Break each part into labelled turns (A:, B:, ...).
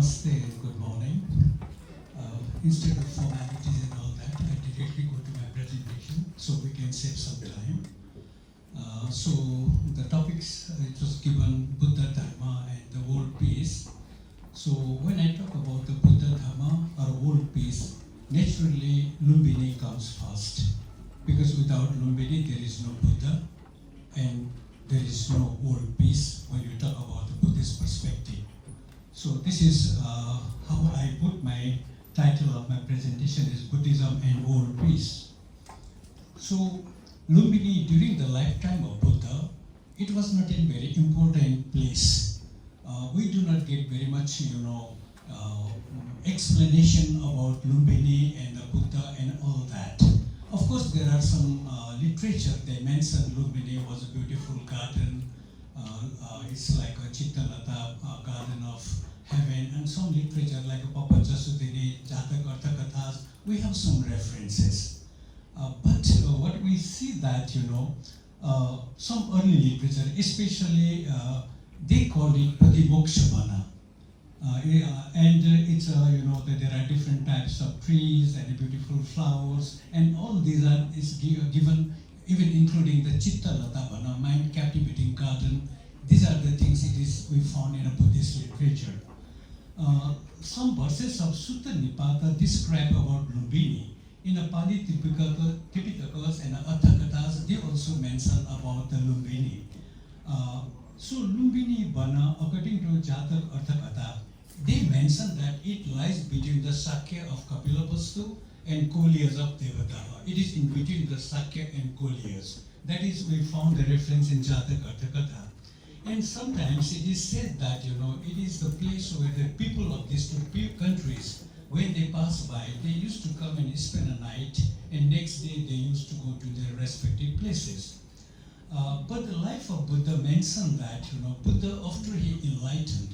A: Namaste and good morning. Instead of formalities and all that, I directly go to my presentation so we can save some time. So the topics, it was given Buddha Dharma and the world peace. So when I talk about the Buddha Dharma or world peace, naturally Lumbini comes first. Because without Lumbini there is no Buddha and there is no world peace when you talk about the Buddhist perspective. So this is how I put my title of my presentation is Buddhism and World Peace. So Lumbini during the lifetime of Buddha, it was not a very important place. We do not get very much, explanation about Lumbini and the Buddha and all that. Of course, there are some literature. They mentioned Lumbini was a beautiful garden. It's like a Chittalata garden of heaven, and some literature like a Papa Jasudini, Jatak Artha Kathas. We have some references. But what we see that, some early literature, especially they call it Pratimokshavana. And it's, that there are different types of trees and beautiful flowers, and all these is given, even including the Chittalata Vana, mind captivating garden. These are the things we found in a Buddhist literature. Some verses of Sutta Nipata describe about Lumbini. In a Pali Tipitakas and Arthakathas, they also mention about the Lumbini. So Lumbini Vana, according to Jatak Arthakatha, they mention that it lies between the Sakya of Kapilavastu and Koliyas of Devadaha. It is in between the Sakya and Koliyas. That is, we found the reference in Jatak Arthakatha. And sometimes it is said that, it is the place where the people of these two countries, when they pass by, they used to come and spend a night, and next day they used to go to their respective places. But the life of Buddha mentioned that, Buddha, after he enlightened,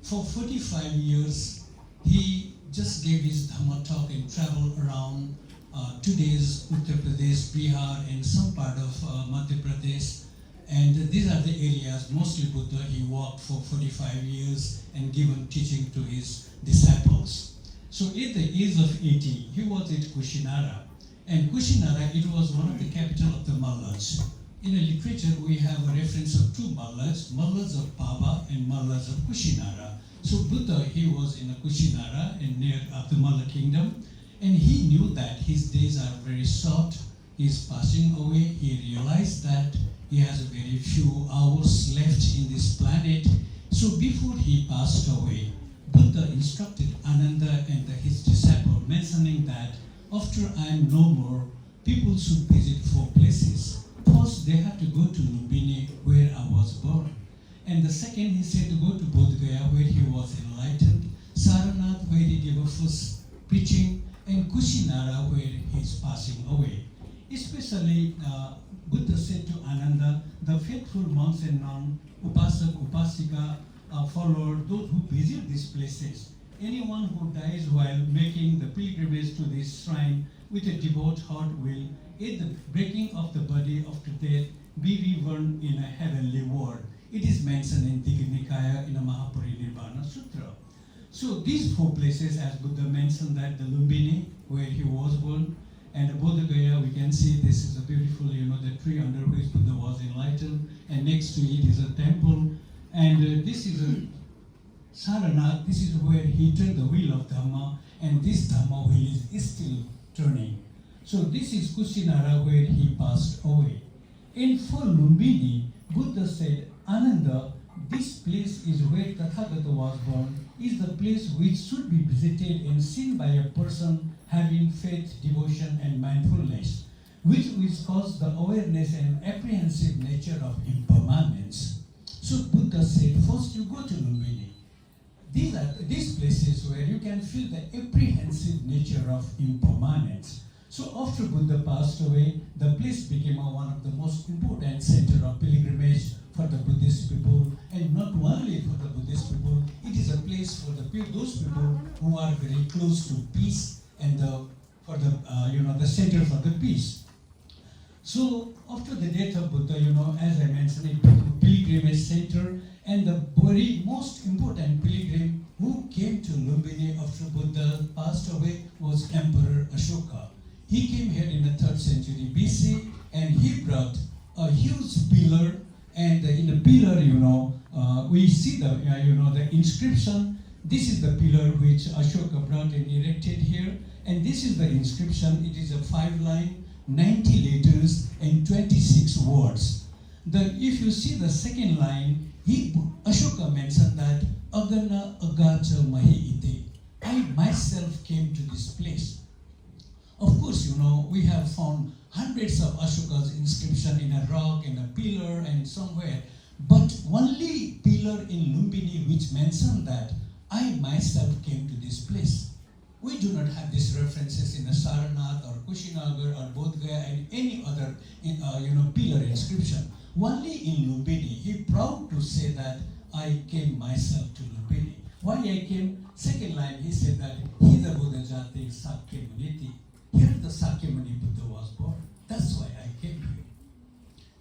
A: for 45 years, he just gave his Dhamma talk and traveled around today's Uttar Pradesh, Bihar, and some part of Madhya Pradesh. And these are the areas, mostly Buddha, he walked for 45 years and given teaching to his disciples. So at the age of 80, he was at Kushinara. And Kushinara, it was one of the capital of the Mallas. In the literature, we have a reference of two Mallas, Mallas of Pava and Mallas of Kushinara. So Buddha, he was in a Kushinara and near the Malla kingdom, and he knew that his days are very short. He is passing away. He realized that he has very few hours left in this planet. So before he passed away, Buddha instructed Ananda and his disciple, mentioning that after I am no more, people should visit 4 places. First, they had to go to Lumbini, where I was born. And the second, he said to go to Bodh Gaya, where he was enlightened, Saranath, where he gave a first preaching, and Kushinara, where he is passing away. Especially, Buddha said to Ananda, the faithful monks and nuns, Upasak, Upasika, follower, those who visit these places, anyone who dies while making the pilgrimage to this shrine with a devout heart will, at the breaking of the body after death, be reborn in a heavenly world. It is mentioned in Digha Nikaya in a Mahaparinirvana Sutra. So these 4 places, as Buddha mentioned, that the Lumbini, where he was born, and the Bodh Gaya, we can see this is a beautiful, the tree under which Buddha was enlightened, and next to it is a temple, and this is a Saranath, this is where he turned the wheel of Dhamma, and this Dhamma wheel is still turning. So this is Kushinara, where he passed away. And for Lumbini, Buddha said, Ananda, this place is where Tathagata was born, is the place which should be visited and seen by a person having faith, devotion, and mindfulness, which cause the awareness and apprehensive nature of impermanence. So Buddha said, first you go to Lumbini. These are these places where you can feel the apprehensive nature of impermanence. So after Buddha passed away, the place became one of the most important center of pilgrimage for the Buddhist people, and not only for the Buddhist people, it is a place for those people who are very close to peace and the center for the peace. So after the death of Buddha, as I mentioned, it became a pilgrimage center, And the very most important pilgrim who came to Lumbini after Buddha passed away was Emperor Ashoka. He came here in the 3rd century BC, and he brought a huge pillar, and in the pillar, we see the inscription. This is the pillar which Ashoka brought and erected here, and this is the inscription. It is a 5-line, 90 letters, and 26 words. If you see the second line, Ashoka mentioned that Agana Agacha Mahi Ite. I myself came to this place. Of course, we have found hundreds of Ashoka's inscription in a rock, in a pillar, and somewhere. But only pillar in Lumbini which mentioned that I myself came to this place. We do not have these references in the Saranath or Kushinagar or Bodh Gaya and any other pillar inscription. Only in Lumbini, he proud to say that I came myself to Lumbini. Why I came? Second line, he said that he the Buddha Jati Sakya Muniti. Here the Sakyamuni Buddha was born. That's why I came here.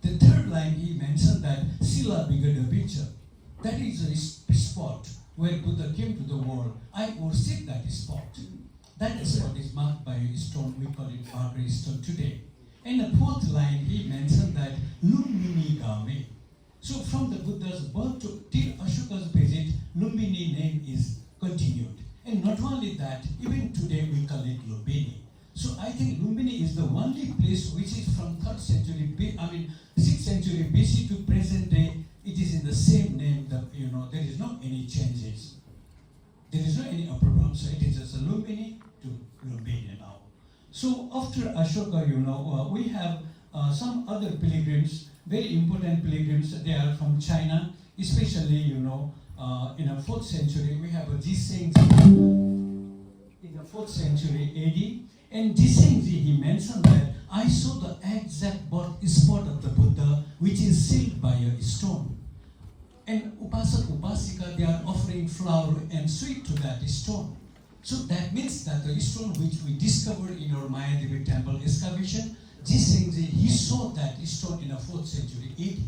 A: The third line, he mentioned that Sila Bigada Vicha. That is a spot where Buddha came to the world. I worship that spot. That spot is marked by a stone. We call it Barbary stone today. And the fourth line, he mentioned that Lumbini Game. So from the Buddha's birth till Ashoka's visit, Lumbini name is continued. And not only that, even today we call it Lumbini. So I think Lumbini is the only place which is from 6th century BC to present day. It is in the same name. That there is no any changes. There is no any upper bound. So it is just a Lumbini to Lumbini now. So after Ashoka, we have some other pilgrims, very important pilgrims. They are from China, especially in the 4th century. We have a Jisengzi in the 4th century AD. And Jisengzi, he mentioned that I saw the exact spot of the Buddha, which is sealed by a stone. And Upasak Upasika, they are offering flour and sweet to that stone. So that means that the stone which we discovered in our Mayadevi temple excavation, Jisengzi, he saw that stone in the 4th century AD.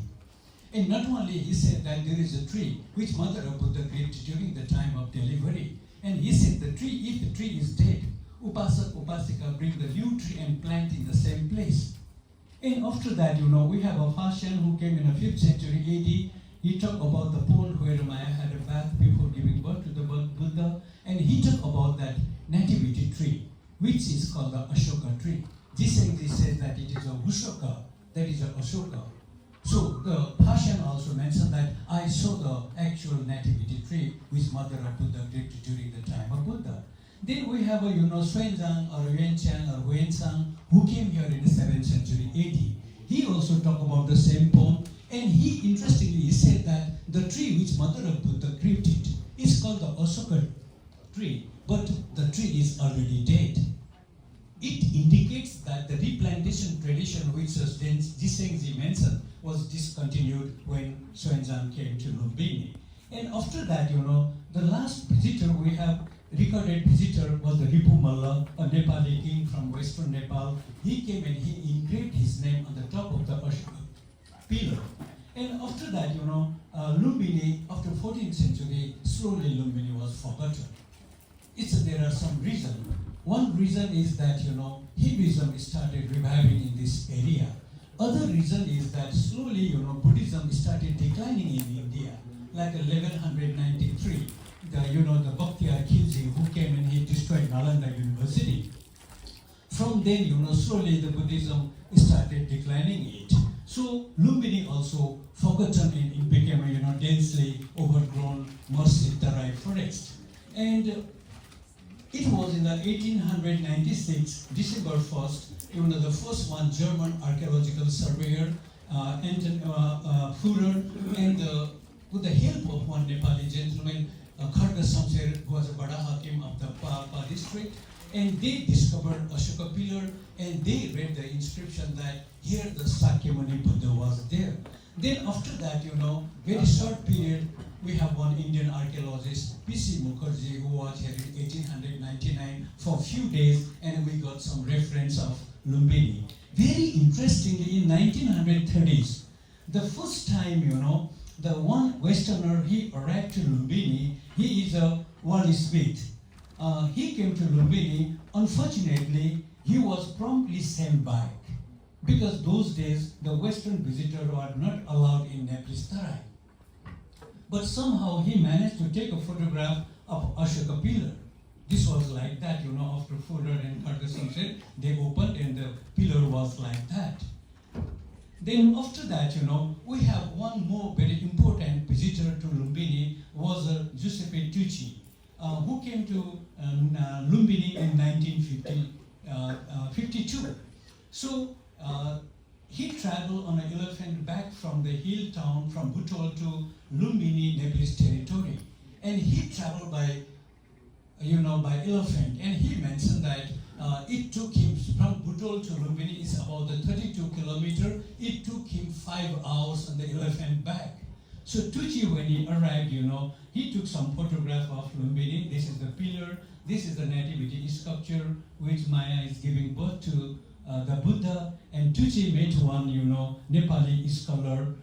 A: And not only he said that there is a tree which Mother of Buddha clipped during the time of delivery. And he said the tree, if the tree is dead, Upasak Upasika bring the new tree and plant in the same place. And after that, we have a Fashion who came in the 5th century AD. He talked about the pond where Maya had a bath before giving birth to the Buddha. And he talked about that nativity tree, which is called the Ashoka tree. Jisengzi says that it is a Hushoka, that is a Ashoka. So the Fashion also mentioned that I saw the actual nativity tree which Mother of Buddha clipped during the time of Buddha. Then we have Xuanzang or Yuanchang or Huensang who came here in the 7th century AD. He also talked about the same pond, and he interestingly said that the tree which Mother of Buddha created is called the Ashoka tree, but the tree is already dead. It indicates that the replantation tradition which Jisengzi mentioned was discontinued when Xuanzang came to Lumbini. And after that, the last visitor we have recorded visitor was the Ripu Malla, a Nepali king from western Nepal. He came and he engraved his name on the top of the Ashoka pillar. And after that, Lumbini, after 14th century, slowly Lumbini was forgotten. There are some reasons. One reason is that, Hinduism started reviving in this area. Other reason is that slowly, Buddhism started declining in India. Like 1193, the Bhaktiar Khilji who came and he destroyed Nalanda University. From then, slowly the Buddhism started declining it. So Lumbini also forgotten and it became a densely overgrown Marsittarai forest. And it was in the 1896, December 1st, the first one German archaeological surveyor, Anton Führer, and with the help of one Nepali gentleman, Kharga Samser, who was a Bada Hakim of the Pa district, and they discovered Ashoka pillar, and they read the inscription that here the Sakyamuni Buddha was there. Then after that, very short period, we have one Indian archaeologist, P.C. Mukherjee, who was here in 1899 for a few days, and we got some reference of Lumbini. Very interestingly, in 1930s, the first time, the one Westerner, he arrived to Lumbini. He is a Wally Smith. He came to Lumbini. Unfortunately, he was promptly sent back because those days the Western visitors were not allowed in Nepalese Tarai. But somehow he managed to take a photograph of Ashoka pillar. This was like that, after Fodor and Ferguson said, they opened and the pillar was like that. Then after that, we have one more very important visitor to Lumbini was Giuseppe Tucci, who came to Lumbini in 1952. So he traveled on an elephant back from the hill town from Butol to Lumbini, Nepalese territory. And he traveled by elephant. And he mentioned that it took him from Butol to Lumbini is about the 32 kilometer. It took him 5 hours on the elephant back. So Tucci, when he arrived, he took some photograph of Lumbini. This is the pillar. This is the nativity sculpture which Maya is giving birth to the Buddha. And Tucci made one, Nepali scholar.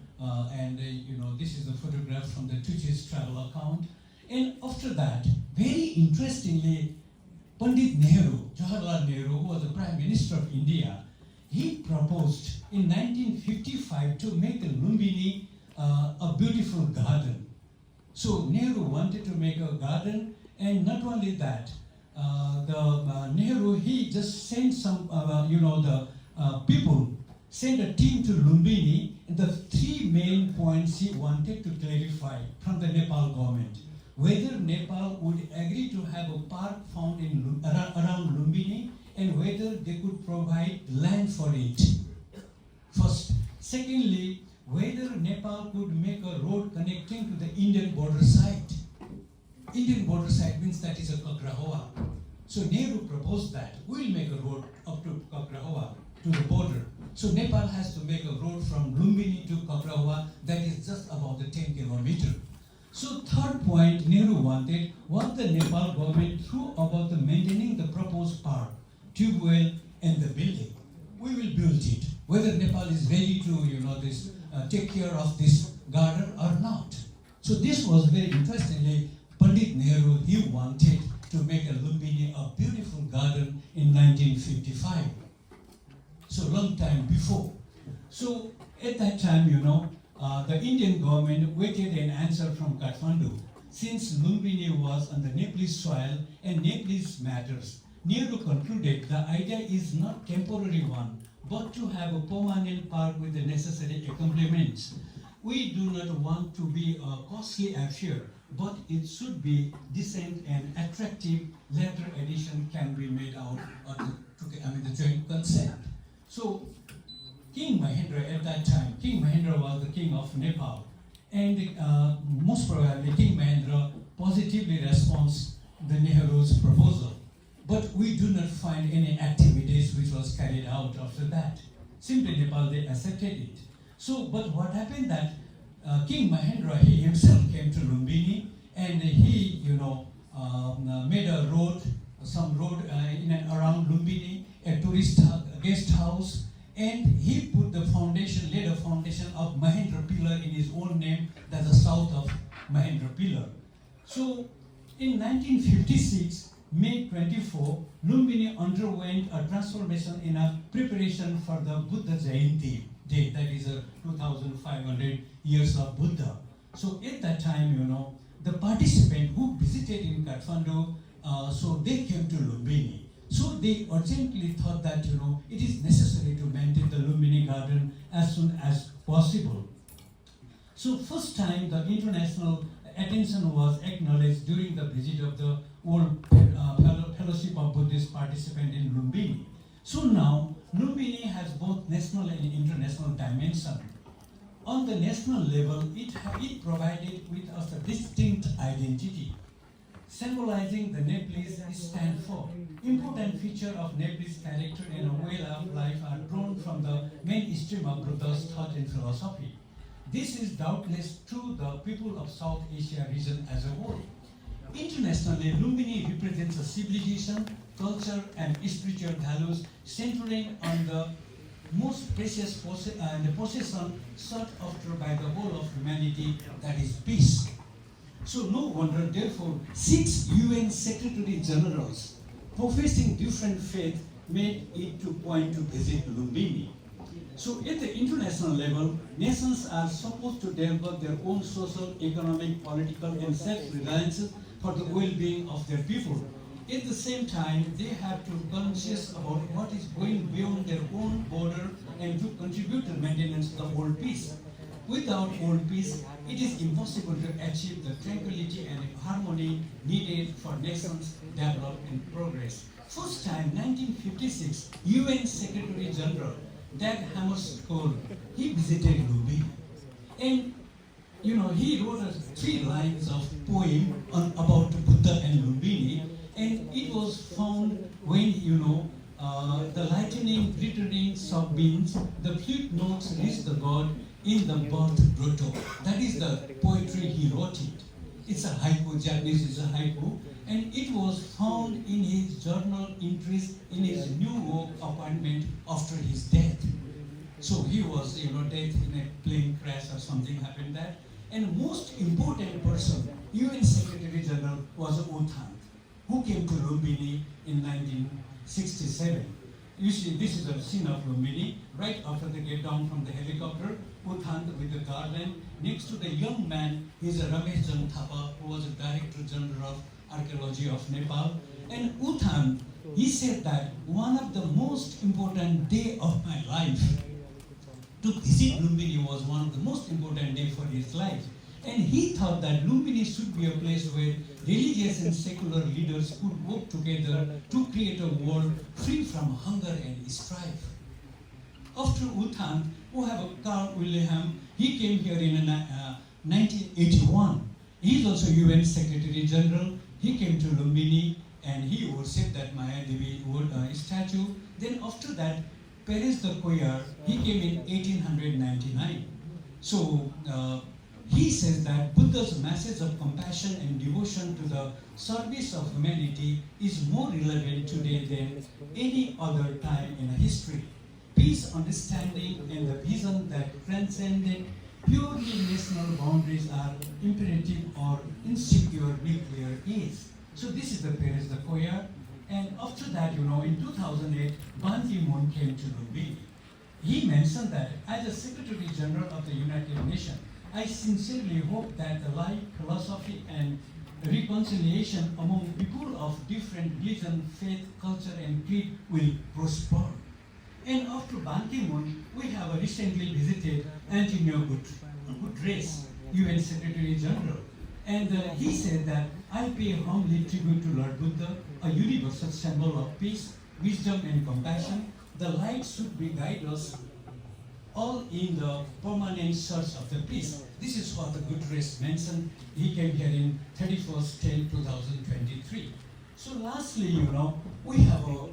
A: This is the photograph from the Tucci's travel account. And after that, very interestingly, Pandit Nehru, Jawaharlal Nehru, who was the Prime Minister of India, he proposed in 1955 to make the Lumbini a beautiful garden. So Nehru wanted to make a garden, and not only that, Nehru, he just sent some, people, sent a team to Lumbini, and the 3 main points he wanted to clarify from the Nepal government. Whether Nepal would agree to have a park found in around Lumbini, and whether they could provide land for it. First. Secondly, whether Nepal could make a road connecting to the Indian border site. Indian border site means that is a Kakrahoa. So Nehru proposed that we'll make a road up to Kakrahoa, to the border. So Nepal has to make a road from Lumbini to Kakrahoa that is just about the 10 kilometer. So third point Nehru wanted what the Nepal government threw about the maintaining the proposed park, tube well and the building. We will build it. Whether Nepal is ready to, take care of this garden or not. So this was very interestingly, Pandit Nehru, he wanted to make a Lumbini a beautiful garden in 1955. So long time before. So at that time, the Indian government waited an answer from Kathmandu. Since Lumbini was on the Nepalese soil and Nepalese matters, Nehru concluded the idea is not temporary one, but to have a permanent park with the necessary accompaniments. We do not want to be a costly affair, but it should be decent and attractive. Later addition can be made out of the joint consent. So King Mahendra at that time, King Mahendra was the king of Nepal, and most probably King Mahendra positively responds the Nehru's proposal. But we do not find any activities which was carried out after that. Simply Nepal, they accepted it. So, but what happened that King Mahendra, he himself came to Lumbini, and he, made a road, some road in and around Lumbini, a tourist guest house, and he put the foundation, laid a foundation of Mahendra Pillar in his own name, that's the south of Mahendra Pillar. So, in 1956, May 24, Lumbini underwent a transformation in a preparation for the Buddha Jayanti day, that is 2,500 years of Buddha. So at that time, the participants who visited in Kathmandu, so they came to Lumbini. So they urgently thought that, it is necessary to maintain the Lumbini garden as soon as possible. So first time the international attention was acknowledged during the visit of the World Fellowship of Buddhist Participants in Lumbini. So now, Lumbini has both national and international dimension. On the national level, it provided with us a distinct identity, symbolizing the Nepalese stand for. Important feature of Nepalese character and a way of life are drawn from the mainstream of Buddha's thought and philosophy. This is doubtless true the people of South Asia region as a whole. Internationally, Lumbini represents a civilization, culture, and spiritual values centering on the most precious the possession sought after by the whole of humanity, that is peace. So no wonder, therefore, 6 UN Secretary Generals professing different faith made it to point to visit Lumbini. So at the international level, nations are supposed to develop their own social, economic, political, and self-reliance for the well-being of their people. At the same time, they have to be conscious about what is going beyond their own border and to contribute to maintenance of the world peace. Without world peace, it is impossible to achieve the tranquility and harmony needed for nations' development and progress. First time, 1956, UN Secretary General Dag Hammarskjöld, he visited Lumbini. And he wrote 3 lines of poem about Buddha and Lumbini, and it was found when, the lightning glittering sunbeams, the flute notes reach the god in the birth grotto. That is the poetry he wrote it. It's a haiku, Japanese is a haiku, and it was found in his journal entries in his New York apartment after his death. So he was, dead in a plane crash or something happened that. And most important person, UN Secretary General, was U Thant, who came to Lumbini in 1967. You see, this is a scene of Lumbini. Right after they get down from the helicopter, U Thant with the garland. Next to the young man is Ramesh Jan Thapa, who was a Director General of Archaeology of Nepal. And U Thant, he said that one of the most important day of my life to visit Lumbini was one of the most important days for his life. And he thought that Lumbini should be a place where religious and secular leaders could work together to create a world free from hunger and strife. After U Thant, who have a Carl Wilhelm, he came here in 1981. He is also UN Secretary General. He came to Lumbini and he worshipped that Maya Devi statue. Then after that, Perez the Coyer, he came in 1899. So he says that Buddha's message of compassion and devotion to the service of humanity is more relevant today than any other time in history. Peace, understanding, and the vision that transcended purely national boundaries are imperative or insecure nuclear age. So this is the Perez the Coyer. And after that, in 2008, Ban Ki-moon came to Lumbini. He mentioned that as a Secretary General of the United Nations, I sincerely hope that the life, philosophy, and reconciliation among people of different religion, faith, culture, and creed will prosper. And after Ban Ki-moon, we have recently visited Antonio Guterres, UN Secretary General. And he said that I pay humbly tribute to Lord Buddha, a universal symbol of peace, wisdom, and compassion. The light should be guide us all in the permanent search of the peace. This is what the Guterres mentioned. He came here in 31st-10-2023. So lastly, we have a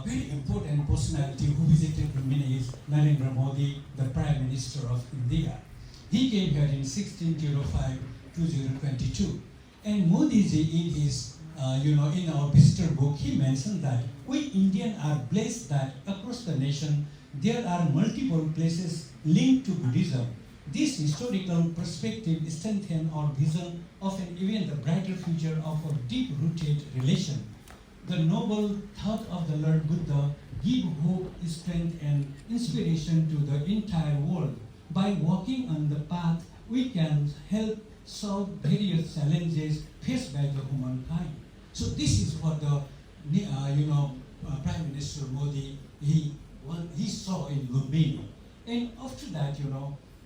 A: very important personality who visited Lumbini is Narendra Modi, the Prime Minister of India. He came here in 1605-2022. And Modi ji in his, in our visitor book, he mentioned that we Indians are blessed that across the nation there are multiple places linked to Buddhism. This historical perspective strengthens our vision of an even the brighter future of a deep-rooted relation. The noble thought of the Lord Buddha give hope, strength, and inspiration to the entire world. By walking on the path, we can help solve various challenges faced by the humankind. So this is what the Prime Minister Modi he saw in Lumbini. And after that,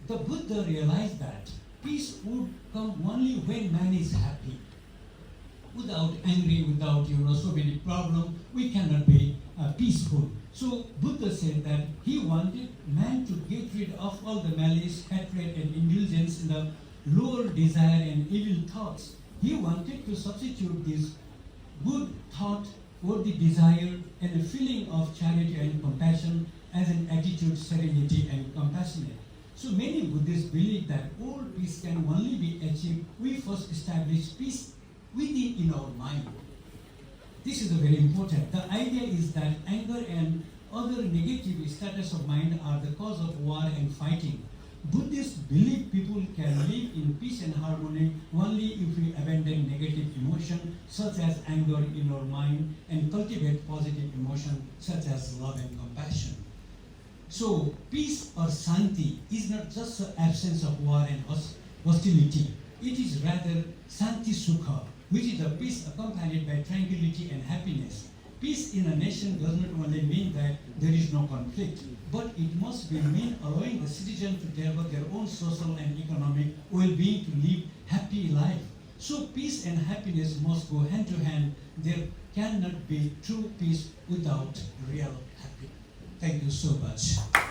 A: the Buddha realized that peace would come only when man is happy. Without angry, without so many problems, we cannot be peaceful. So Buddha said that he wanted man to get rid of all the malice, hatred, and indulgence in the lower desire and evil thoughts. He wanted to substitute this good thought, worthy desire, and a feeling of charity and compassion as an attitude, serenity, and compassionate. So many Buddhists believe that all peace can only be achieved. We first establish peace within in our mind. This is very important. The idea is that anger and
B: other negative status of mind are the cause of war and fighting. Buddhists believe people can live in peace and harmony only if we abandon negative emotion such as anger in our mind and cultivate positive emotion such as love and compassion. So peace or santi is not just the absence of war and hostility. It is rather santi sukha, which is a peace accompanied by tranquility and happiness. Peace in a nation does not only mean that there is no conflict, but it must be mean allowing the citizen to develop their own social and economic well-being to live happy life. So peace and happiness must go hand to hand. There cannot be true peace without real happiness. Thank you so much.